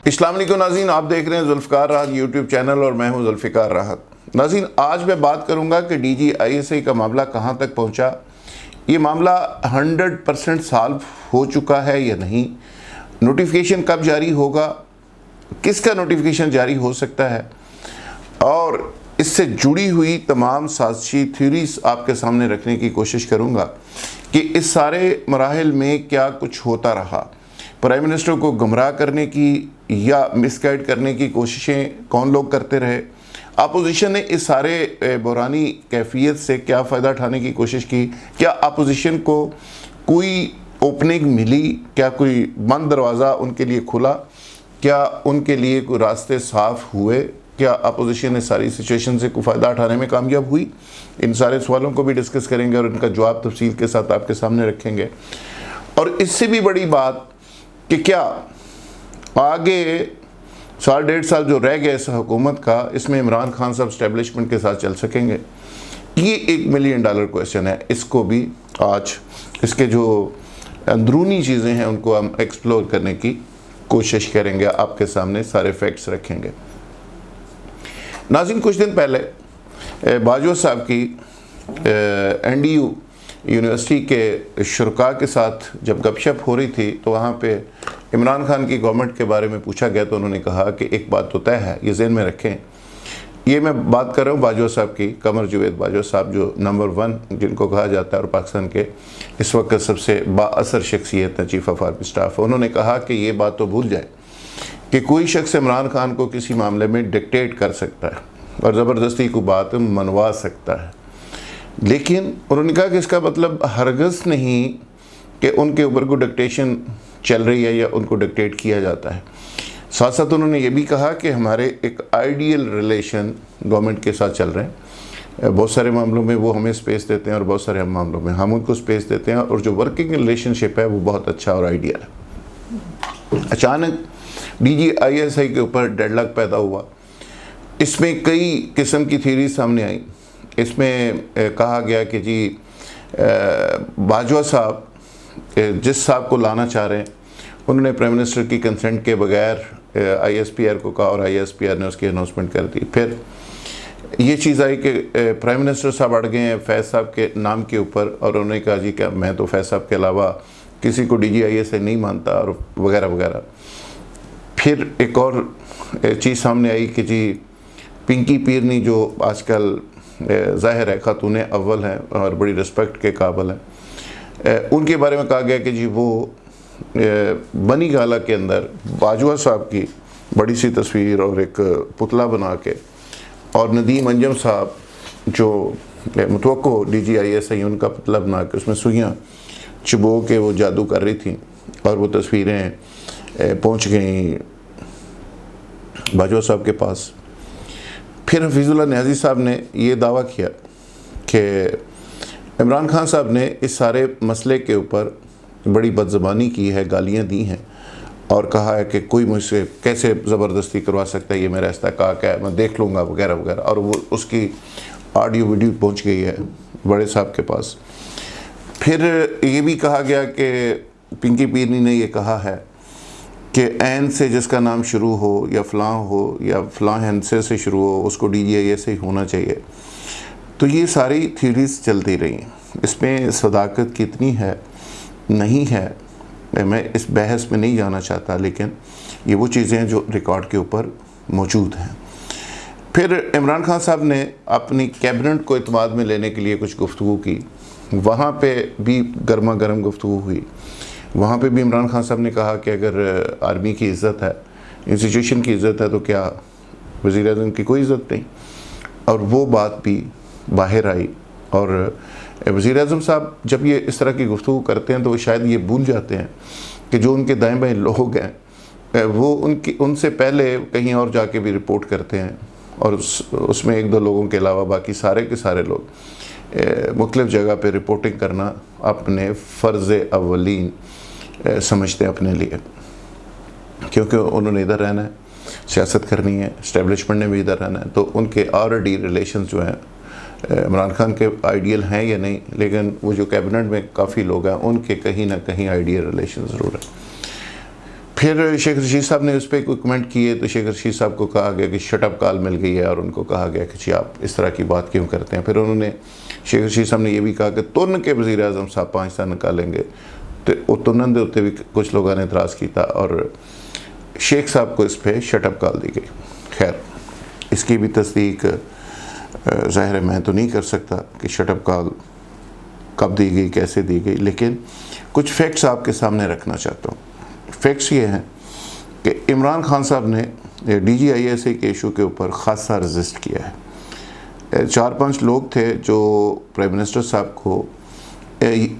अस्सलाम वालेकुम नाज़रीन, आप देख रहे हैं जुल्फ़िकार राहत यूट्यूब चैनल और मैं हूं जुल्फ़िकार राहत। नाज़रीन, आज मैं बात करूंगा कि DGISI का मामला कहां तक पहुंचा। ये मामला 100% सॉल्व हो चुका है या नहीं, नोटिफिकेशन कब जारी होगा, किसका नोटिफिकेशन जारी हो सकता है, और इससे जुड़ी हुई तमाम साजिशी थ्योरीज आपके सामने रखने की कोशिश करूंगा कि इस सारे मराहिल में क्या कुछ होता रहा। प्राइम मिनिस्टर को गुमराह करने की या मिसगाइड करने की कोशिशें कौन लोग करते रहे, अपोजिशन ने इस सारे बुरानी कैफियत से क्या फ़ायदा उठाने की कोशिश की, क्या अपोजिशन को कोई ओपनिंग मिली, क्या कोई बंद दरवाज़ा उनके लिए खुला, क्या उनके लिए कोई रास्ते साफ़ हुए, क्या अपोजिशन ने सारी सिचुएशन से कोई फ़ायदा उठाने में कामयाब हुई। इन सारे सवालों को भी डिस्कस करेंगे और इनका जवाब तफसील के साथ आपके सामने रखेंगे। और इससे भी बड़ी बात कि क्या आगे 1.5 साल जो रह गया इस हुकूमत का, इसमें इमरान खान साहब स्टैब्लिशमेंट के साथ चल सकेंगे। ये $1 मिलियन क्वेश्चन है। इसको भी आज इसके जो अंदरूनी चीज़ें हैं उनको हम एक्सप्लोर करने की कोशिश करेंगे, आपके सामने सारे फैक्ट्स रखेंगे। नाज़रीन, कुछ दिन पहले बाजवा साहब की NDU यूनिवर्सिटी के शुरका के साथ जब गपशप हो रही थी तो वहाँ पे इमरान खान की गवर्नमेंट के बारे में पूछा गया, तो उन्होंने कहा कि एक बात तो तय है, ये ज़हन में रखें। ये मैं बात कर रहा हूँ बाजवा साहब की, कमर जावेद बाजवा साहब, जो नंबर 1 जिनको कहा जाता है और पाकिस्तान के इस वक्त सबसे बाअसर शख्सियत है, चीफ ऑफ आर्मी स्टाफ। उन्होंने कहा कि ये बात तो भूल जाए कि कोई शख्स इमरान खान को किसी मामले में डिक्टेट कर सकता है और ज़बरदस्ती को बात मनवा सकता है, लेकिन उन्होंने कहा कि इसका मतलब हरगज़ नहीं कि उनके ऊपर कोई डिक्टेशन चल रही है या उनको डिक्टेट किया जाता है। साथ साथ उन्होंने ये भी कहा कि हमारे एक आइडियल रिलेशन गवर्नमेंट के साथ चल रहे हैं। बहुत सारे मामलों में वो हमें स्पेस देते हैं और बहुत सारे मामलों में हम उनको स्पेस देते हैं, और जो वर्किंग रिलेशनशिप है वो बहुत अच्छा और आइडियल है। अचानक DGISI के ऊपर डेडलॉक पैदा हुआ। इसमें कई किस्म की थ्योरी सामने आई। इसमें कहा गया कि जी बाजवा साहब जिस साहब को लाना चाह रहे हैं उन्होंने प्राइम मिनिस्टर की कंसेंट के बगैर ISPR को कहा और ISPR ने उसकी अनाउंसमेंट कर दी। फिर ये चीज़ आई कि प्राइम मिनिस्टर साहब अड़ गए हैं फैज़ साहब के नाम के ऊपर, और उन्होंने कहा जी क्या मैं तो फैज़ साहब के अलावा किसी को DGISI नहीं मानता, और वगैरह वगैरह। फिर एक और चीज़ सामने आई कि जी पिंकी पीरनी, जो आजकल ज़ाहिर है खातून अव्वल हैं और बड़ी रिस्पेक्ट के काबिल हैं, उनके बारे में कहा गया कि जी वो बनी गाला के अंदर बाजवा साहब की बड़ी सी तस्वीर और एक पुतला बना के, और नदीम अंजम साहब जो मुतवक्को DGISI उनका पुतला बना के उसमें सुइयाँ चुबो के वो जादू कर रही थी, और वो तस्वीरें पहुँच गई बाजवा साहब के पास। फिर हफीज़ुल्लाह नियाज़ी साहब ने ये दावा किया कि इमरान खान साहब ने इस सारे मसले के ऊपर बड़ी बदज़बानी की है, गालियाँ दी हैं, और कहा है कि कोई मुझसे कैसे ज़बरदस्ती करवा सकता है, ये मेरा इस्तेकाक है, मैं देख लूँगा वगैरह वगैरह। और वो उसकी ऑडियो वीडियो पहुँच गई है बड़े साहब के पास। फिर ये भी कहा गया कि पिंकी पीरनी ने ये कहा है कि एन से जिसका नाम शुरू हो या फ़लाँ हो या फ़लाँ हिंसे से शुरू हो उसको DGISI होना चाहिए। तो ये सारी थ्योरीज चलती रही। इसमें सदाकत कितनी है नहीं है मैं इस बहस में नहीं जाना चाहता, लेकिन ये वो चीज़ें हैं जो रिकॉर्ड के ऊपर मौजूद हैं। फिर इमरान खान साहब ने अपनी कैबिनेट को इत्मीनान में लेने के लिए कुछ गुफ्तगू की, वहाँ पे भी गर्मा गर्म गुफ्तगू हुई। वहाँ पे भी इमरान खान साहब ने कहा कि अगर आर्मी की इज़्ज़त है, इंस्टीट्यूशन की इज़्ज़त है, तो क्या वज़ीर-ए-आज़म की कोई इज़्ज़त नहीं। और वो बात भी बाहर आई, और वज़ीर-ए-आज़म साहब जब ये इस तरह की गुफ्तगू करते हैं तो वो शायद ये भूल जाते हैं कि जो उनके दाएं बाएं लोग हैं वो उनसे पहले कहीं और जाके भी रिपोर्ट करते हैं, और उसमें 1-2 लोगों के अलावा बाकी सारे के सारे लोग मुख्तलिफ़ जगह पे रिपोर्टिंग करना अपने फ़र्ज़ अव्वलीन समझते हैं अपने लिए, क्योंकि उन्होंने इधर रहना है, सियासत करनी है, इस्टेब्लिशमेंट ने भी इधर रहना है। तो उनके ऑलरेडी रिलेशन जो हैं इमरान खान के आइडियल हैं या नहीं, लेकिन वो जो कैबिनेट में काफ़ी लोग हैं उनके कहीं ना कहीं आइडियल रिलेशन ज़रूर है। फिर शेख रशीद साहब ने उस पर कोई कमेंट किए तो शेख रशीद साहब को कहा गया कि शटअप कॉल मिल गई है और उनको कहा गया कि जी आप इस तरह की बात क्यों करते हैं। फिर उन्होंने शेख रशीद साहब ने यह भी कहा कि तुरन के वज़ीर आज़म साहब पाकिस्तान निकालेंगे, तो वो तुरन के उत्ते भी कुछ लोगों ने इतराज़ किया और शेख साहब को इस पर शटअप कॉल दी गई। खैर इसकी भी तस्दीक ज़ाहिर है मैं तो नहीं कर सकता कि शटअप कॉल कब दी गई, कैसे दी गई, लेकिन कुछ फैक्ट्स आपके सामने रखना चाहता हूँ। फैक्ट्स ये हैं कि इमरान खान साहब ने DGISA के इशू के ऊपर ख़ासा रजिस्ट किया है। 4-5 लोग थे जो प्राइम मिनिस्टर साहब को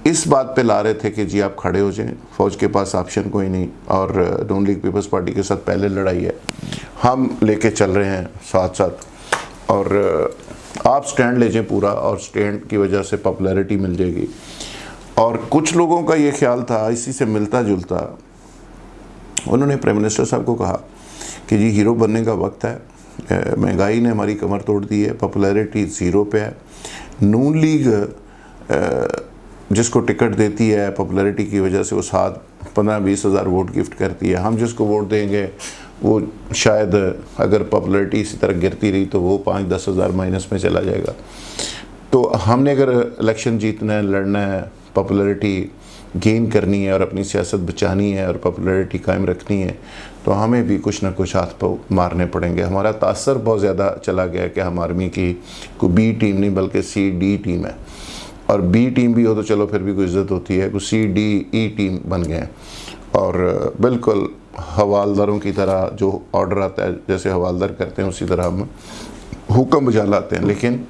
इस बात पे ला रहे थे कि जी आप खड़े हो जाएं, फ़ौज के पास ऑप्शन कोई नहीं और नून लीग पीपल्स पार्टी के साथ पहले लड़ाई है, हम लेके चल रहे हैं साथ साथ और आप स्टैंड ले जाएं पूरा, और स्टैंड की वजह से पॉपुलैरिटी मिल जाएगी। और कुछ लोगों का ये ख्याल था इसी से मिलता जुलता, उन्होंने प्राइम मिनिस्टर साहब को कहा कि जी हीरो बनने का वक्त है, महंगाई ने हमारी कमर तोड़ दी है, पॉपुलैरिटी ज़ीरो पे है, नून लीग जिसको टिकट देती है पॉपुलैरिटी की वजह से वो 7-15-20 हज़ार वोट गिफ्ट करती है, हम जिसको वोट देंगे वो शायद अगर पॉपुलैरिटी इसी तरह गिरती रही तो वो 5-10 हज़ार माइनस में चला जाएगा। तो हमने अगर इलेक्शन जीतना है, लड़ना है, पॉपुलैरिटी गेन करनी है और अपनी सियासत बचानी है और पॉपुलैरिटी कायम रखनी है, तो हमें भी कुछ ना कुछ हाथ पाँव मारने पड़ेंगे। हमारा तासर बहुत ज़्यादा चला गया कि हम आर्मी की कोई B टीम नहीं बल्कि CD टीम है, और B टीम भी हो तो चलो फिर भी कोई इज़्ज़त होती है, कोई CDE टीम बन गए हैं और बिल्कुल हवालदारों की तरह जो ऑर्डर आता है जैसे हवालदार करते हैं उसी तरह हम हुक्म बजा लाते हैं। लेकिन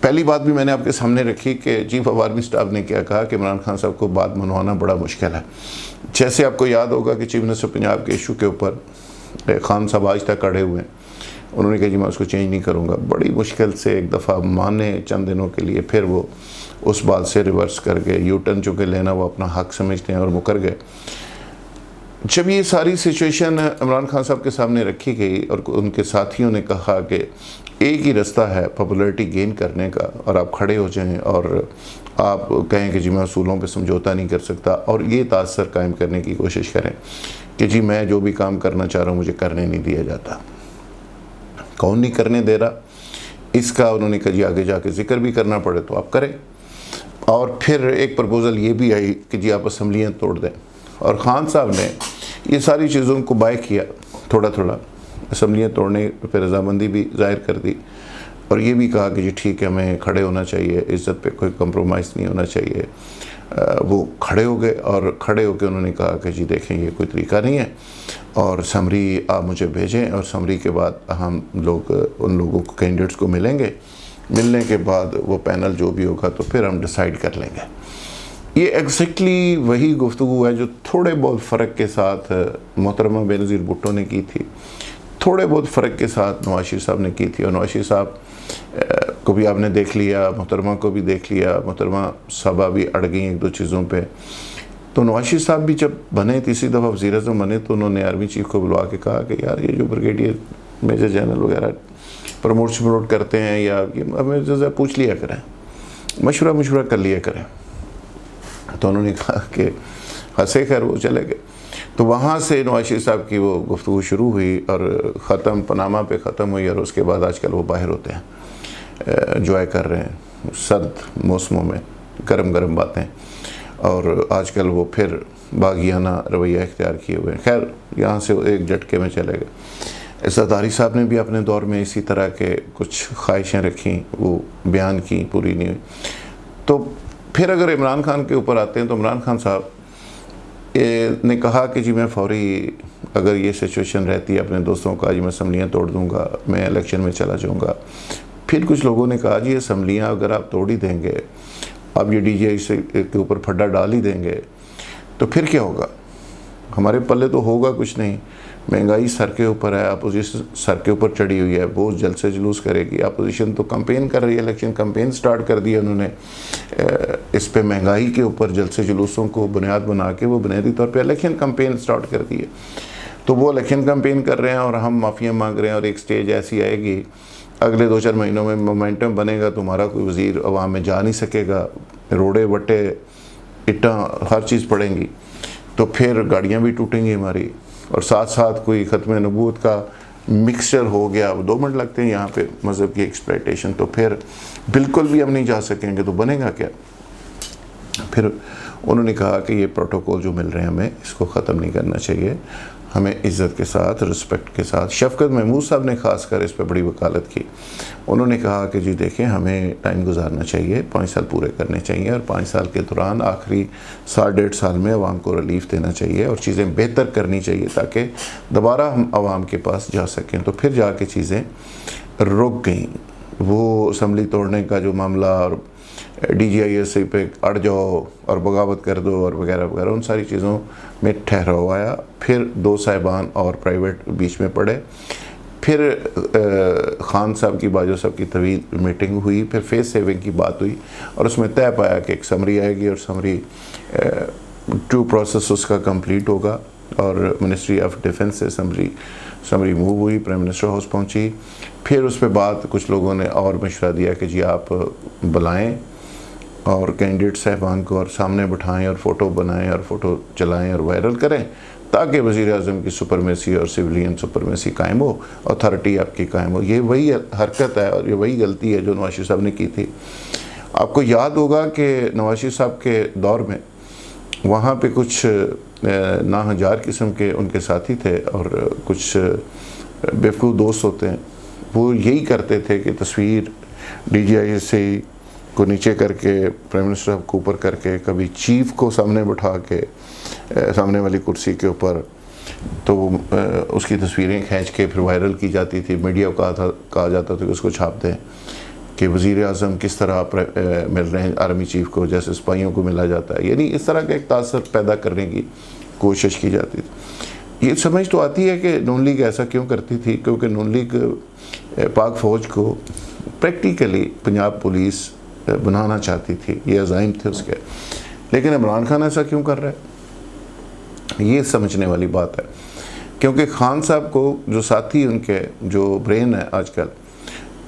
पहली बात भी मैंने आपके सामने रखी कि चीफ ऑफ आर्मी स्टाफ ने क्या कहा कि इमरान खान साहब को बात मनवाना बड़ा मुश्किल है। जैसे आपको याद होगा कि चीफ मिनिस्टर पंजाब के इशू के ऊपर खान साहब आज तक अड़े हुए हैं, उन्होंने कहा जी मैं उसको चेंज नहीं करूँगा, बड़ी मुश्किल से एक दफ़ा माने चंद दिनों के लिए, फिर वो उस बात से रिवर्स कर गए, यू टर्न चुके लेना वो अपना हक समझते हैं और मुकर गए। जब ये सारी सिचुएशन इमरान खान साहब के सामने रखी गई और उनके साथियों ने कहा कि एक ही रास्ता है पॉपुलैरिटी गेन करने का और आप खड़े हो जाएं और आप कहें कि जी मैं असूलों पे समझौता नहीं कर सकता और ये तासर कायम करने की कोशिश करें कि जी मैं जो भी काम करना चाह रहा हूँ मुझे करने नहीं दिया जाता। कौन नहीं करने दे रहा, इसका उन्होंने कहा जी आगे जाके जिक्र भी करना पड़े तो आप करें। और फिर एक प्रपोज़ल ये भी आई कि जी आप असम्बलियाँ तोड़ दें, और ख़ान साहब ने ये सारी चीज़ों को बाय किया, थोड़ा थोड़ा असम्बलियाँ तोड़ने पर रजामंदी भी ज़ाहिर कर दी और ये भी कहा कि जी ठीक है हमें खड़े होना चाहिए, इज़्ज़त पे कोई कंप्रोमाइज़ नहीं होना चाहिए। वो खड़े हो गए और खड़े होकर उन्होंने कहा कि जी देखें ये कोई तरीका नहीं है और समरी आप मुझे भेजें और समरी के बाद हम लोग उन लोगों को कैंडिडेट्स को मिलेंगे, मिलने के बाद वो पैनल जो भी होगा तो फिर हम डिसाइड कर लेंगे। ये एग्जैक्टली वही गुफ्तगू है जो थोड़े बहुत फ़र्क के साथ मोहतरमा बेनज़ीर भुट्टो ने की थी, थोड़े बहुत फ़र्क के साथ नवाज शरीफ साहब ने की थी। और नवाज शरीफ साहब को भी आपने देख लिया, मोहतरमा को भी देख लिया, मोहतरमा साहबा भी अड़ गई एक दो चीज़ों पे। तो नवाज शरीफ साहब भी जब बने तीसरी दफ़ा वज़ीर आज़म बने तो उन्होंने आर्मी चीफ को बुलवा के कहा कि यार ये जो ब्रिगेडियर मेजर जनरल वगैरह प्रमोट करते हैं या ये हमें जरा पूछ लिया करें, मशवरा कर लिया करें। तो उन्होंने कहा कि हंसे खैर वो चले गए। तो वहाँ से नवाज शरीफ साहब की वो गुफ्तगू शुरू हुई और ख़त्म पनामा पे ख़त्म हुई और उसके बाद आजकल वो बाहर होते हैं, एंजॉय कर रहे हैं सर्द मौसमों में गरम गरम बातें, और आजकल वो फिर बागियाना रवैया इख्तियार किए हुए हैं। खैर यहाँ से वो एक झटके में चले गए। ज़रदारी साहब ने भी अपने दौर में इसी तरह के कुछ ख्वाहिशें रखी, वो बयान की, पूरी नहीं हुई। तो फिर अगर इमरान खान के ऊपर आते हैं तो इमरान खान साहब ने कहा कि जी मैं फौरी अगर ये सिचुएशन रहती है अपने दोस्तों का जी मैं असम्बलियाँ तोड़ दूँगा, मैं इलेक्शन में चला जाऊँगा। फिर कुछ लोगों ने कहा जी असम्बलियाँ अगर आप तोड़ ही देंगे, अब ये DGI के ऊपर फड्डा डाल ही देंगे तो फिर क्या होगा, हमारे पल्ले तो होगा कुछ नहीं। महंगाई सर के ऊपर है, अपोजिशन सर के ऊपर चढ़ी हुई है, बहुत जल्द से जुलूस करेगी। अपोजिशन तो कैंपेन कर रही है, इलेक्शन कैंपेन स्टार्ट कर दिया उन्होंने इस पे महंगाई के ऊपर जल्द से जुलूसों को बुनियाद बना के वो बुनियादी तौर पे इलेक्शन कैंपेन स्टार्ट कर दी है। तो वो इलेक्शन कैंपेन कर रहे हैं और हम माफ़ियाँ मांग रहे हैं और एक स्टेज ऐसी आएगी अगले 2-4 महीनों में मोमेंटम बनेगा, तुम्हारा कोई वज़ीर अवाम में जा नहीं सकेगा, रोड़े वट्टे इट्टा हर चीज़ पड़ेंगी। तो फिर गाड़ियाँ भी टूटेंगी हमारी, और साथ साथ कोई ख़त्म नबूवत का मिक्सचर हो गया, 2 मिनट लगते हैं यहाँ पे मज़हब की एक्सप्लॉयटेशन, तो फिर बिल्कुल भी हम नहीं जा सकेंगे, तो बनेगा क्या। फिर उन्होंने कहा कि ये प्रोटोकॉल जो मिल रहे हैं हमें इसको ख़त्म नहीं करना चाहिए, हमें इज़्ज़त के साथ, रिस्पेक्ट के साथ। शफ़क़त महमूद साहब ने ख़ासकर इस पर बड़ी वकालत की। उन्होंने कहा कि जी देखें, हमें टाइम गुजारना चाहिए, 5 साल पूरे करने चाहिए, और 5 साल के दौरान आखिरी 1.5 साल में अवाम को रिलीफ देना चाहिए और चीज़ें बेहतर करनी चाहिए ताकि दोबारा हम अवाम के पास जा सकें। तो फिर जाके चीज़ें रुक गई। वो असम्बली तोड़ने का जो मामला और DGIS पे अड़ जाओ और बगावत कर दो और वगैरह वगैरह, उन सारी चीज़ों में ठहराव आया। फिर 2 साहिबान और प्राइवेट बीच में पड़े। फिर खान साहब की, बाजवा साहब की तवील मीटिंग हुई, फिर फेस सेविंग की बात हुई और उसमें तय पाया कि एक समरी आएगी और समरी 2 प्रोसेस उसका कंप्लीट होगा। और मिनिस्ट्री ऑफ डिफेंस से समरी मूव हुई, प्राइम मिनिस्टर हाउस पहुंची। फिर उस पर बाद कुछ लोगों ने और मशवरा दिया कि जी आप बुलाएं और कैंडिडेट साहबान को और सामने बिठाएं और फ़ोटो बनाएं और फ़ोटो चलाएं और वायरल करें, ताकि वज़ीर-ए-आज़म की सुपरमेसी और सिविलियन सुपरमेसी कायम हो, अथॉरिटी आपकी कायम हो। ये वही हरकत है और ये वही गलती है जो नवाज शरीफ साहब ने की थी। आपको याद होगा कि नवाज शरीफ साहब के दौर में वहाँ पे कुछ नाहजार किस्म के उनके साथी थे और कुछ बेवकूफ़ दोस्त होते हैं, वो यही करते थे कि तस्वीर DGIS को नीचे करके, प्राइम मिनिस्टर को ऊपर करके, कभी चीफ को सामने बिठा के सामने वाली कुर्सी के ऊपर, तो उसकी तस्वीरें खींच के फिर वायरल की जाती थी। मीडिया को कहा जाता था कि उसको छाप दें कि वज़ीर-ए-आज़म किस तरह मिल रहे हैं आर्मी चीफ को, जैसे सिपाहियों को मिला जाता है। यानी इस तरह का एक तासर पैदा करने की कोशिश की जाती थी। ये समझ तो आती है कि नून लीग ऐसा क्यों करती थी, क्योंकि नून लीग पाक फ़ौज को प्रैक्टिकली पंजाब पुलिस बनाना चाहती थी, ये अज़ाइम थे उसके। लेकिन इमरान खान ऐसा क्यों कर रहा है, ये समझने वाली बात है। क्योंकि खान साहब को जो साथी उनके जो ब्रेन है आजकल,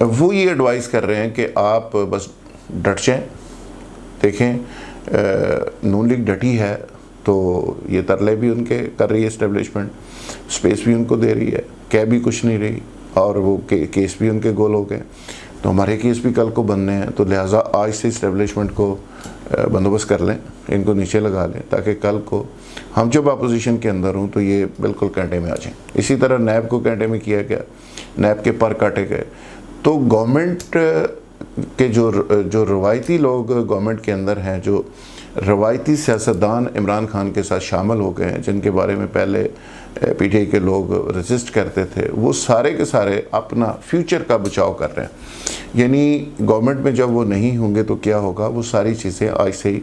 वो ये एडवाइस कर रहे हैं कि आप बस डट जाएं। देखें नून लीग डटी है तो ये तरले भी उनके कर रही है इस्टेब्लिशमेंट, स्पेस भी उनको दे रही है, कह भी कुछ नहीं रही, और वो केस भी उनके गोल हो गए। तो हमारे केस भी कल को बनने हैं, तो लिहाजा आज से इस्टेब्लिशमेंट को बंदोबस्त कर लें, इनको नीचे लगा लें, ताकि कल को हम जब अपोजिशन के अंदर हों तो ये बिल्कुल कांटे में आ जाएं। इसी तरह नैब को कांटे में किया गया, नैब के पर काटे गए। तो गवर्नमेंट के जो रवायती लोग गवर्नमेंट के अंदर हैं, जो रवायती सियासतदान इमरान खान के साथ शामिल हो गए हैं, जिनके बारे में पहले PTI के लोग रेजिस्ट करते थे, वो सारे के सारे अपना फ्यूचर का बचाव कर रहे हैं। यानी गवर्नमेंट में जब वो नहीं होंगे तो क्या होगा, वो सारी चीज़ें आज से ही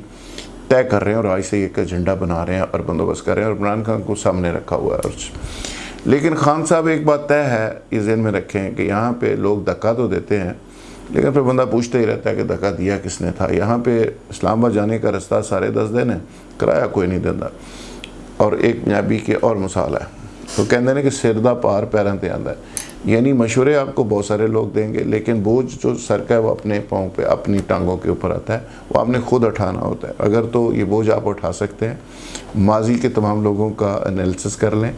तय कर रहे हैं और आज से एक एजेंडा बना रहे हैं और बंदोबस्त कर रहे हैं और इमरान खान को सामने रखा हुआ है। लेकिन खान साहब एक बात तय है, इस ज़हन में रखें कि यहाँ पे लोग धक्का तो देते हैं, लेकिन फिर बंदा पूछता ही रहता है कि धक्का दिया किसने था। यहाँ पे इस्लामाबाद जाने का रास्ता 10.5 दिन है, किराया कोई नहीं देता। और एक पंजाबी के और मिसाल है, तो कहते हैं कि सिर दा पार पैरों ते आंदा है। यानी मशवरे आपको बहुत सारे लोग देंगे, लेकिन बोझ जो सर का है वो अपने पाँव पे, अपनी टांगों के ऊपर आता है, वो आपने खुद उठाना होता है। अगर तो ये बोझ आप उठा सकते हैं, माजी के तमाम लोगों का एनालिसिस कर लें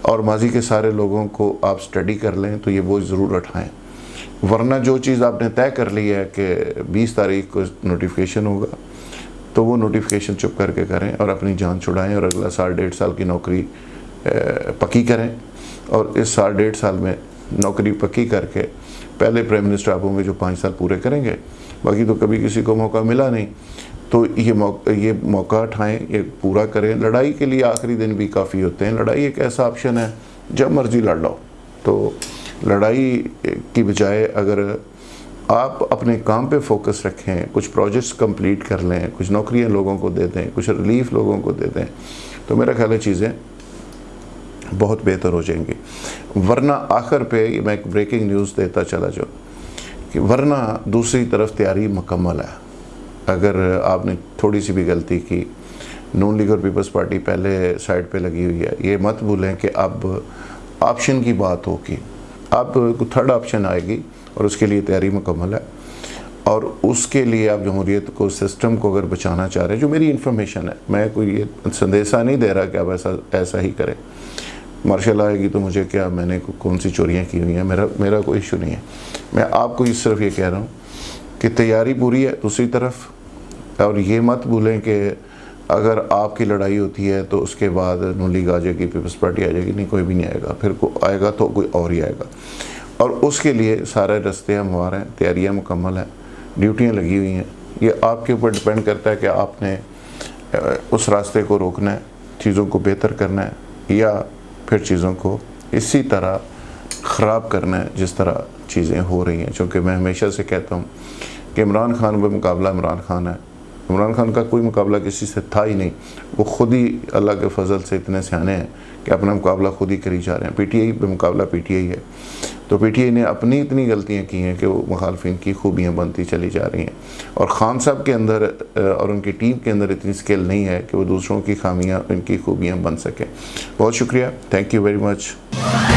और माजी के सारे लोगों को आप स्टडी कर लें, तो ये बोझ ज़रूर उठाएँ। वरना जो चीज़ आपने तय कर ली है कि 20 तारीख को नोटिफिकेशन होगा, तो वो नोटिफिकेशन चुप करके करें और अपनी जान छुड़ाएं और अगला 1.5 साल की नौकरी पक्की करें। और इस 1.5 साल में नौकरी पक्की करके पहले प्राइम मिनिस्टर आप होंगे जो 5 साल पूरे करेंगे। बाकी तो कभी किसी को मौका मिला नहीं, तो ये मौका उठाएं, ये पूरा करें। लड़ाई के लिए आखिरी दिन भी काफ़ी होते हैं। लड़ाई एक ऐसा ऑप्शन है, जब मर्जी लड़ लो। तो लड़ाई की बजाय अगर आप अपने काम पे फोकस रखें, कुछ प्रोजेक्ट्स कंप्लीट कर लें, कुछ नौकरियां लोगों को दे दें, कुछ रिलीफ लोगों को दे दें, तो मेरा ख्याल है चीज़ें बहुत बेहतर हो जाएंगी। वरना आखिर पे मैं एक ब्रेकिंग न्यूज़ देता चला जाऊँ कि वरना दूसरी तरफ तैयारी मुकम्मल है। अगर आपने थोड़ी सी भी गलती की, नून लीग और पीपल्स पार्टी पहले साइड पे लगी हुई है। ये मत भूलें कि अब ऑप्शन की बात होगी, अब थर्ड ऑप्शन आएगी और उसके लिए तैयारी मुकम्मल है। और उसके लिए आप जमहूरियत को, सिस्टम को अगर बचाना चाह रहे हैं, जो मेरी इन्फॉर्मेशन है, मैं कोई ये संदेशा नहीं दे रहा कि आप ऐसा ही करें। मार्शल आएगी तो मुझे क्या, मैंने कौन सी चोरियां की हुई हैं, मेरा कोई इशू नहीं है। मैं आपको इस सिर्फ ये कह रहा हूँ कि तैयारी पूरी है दूसरी तरफ, और ये मत भूलें कि अगर आपकी लड़ाई होती है तो उसके बाद नून लीग आ जाएगी, पीपल्स पार्टी आ जाएगी, नहीं कोई भी नहीं आएगा, फिर आएगा तो कोई और ही आएगा। और उसके लिए सारे रास्ते हमवार हैं, तैयारियाँ मुकम्मल हैं, ड्यूटियाँ लगी हुई हैं। ये आपके ऊपर डिपेंड करता है कि आपने उस रास्ते को रोकना है, चीज़ों को बेहतर करना है, या फिर चीज़ों को इसी तरह ख़राब करना है जिस तरह चीज़ें हो रही हैं। क्योंकि मैं हमेशा से कहता हूँ कि इमरान खान पे मुकाबला इमरान खान है। इमरान खान का कोई मुकाबला किसी से था ही नहीं। वो ख़ुद ही अल्लाह के फजल से इतने सियाने हैं कि अपना मुकाबला खुद ही करी जा रहे हैं। पीटीआई पे मुकाबला पीटीआई है, तो पीटीआई ने अपनी इतनी गलतियां की हैं कि वो मुखालफिन की खूबियाँ बनती चली जा रही हैं। और खान साहब के अंदर और उनकी टीम के अंदर इतनी स्किल नहीं है कि वो दूसरों की खामियाँ, उनकी खूबियाँ बन सकें। बहुत शुक्रिया, थैंक यू वेरी मच।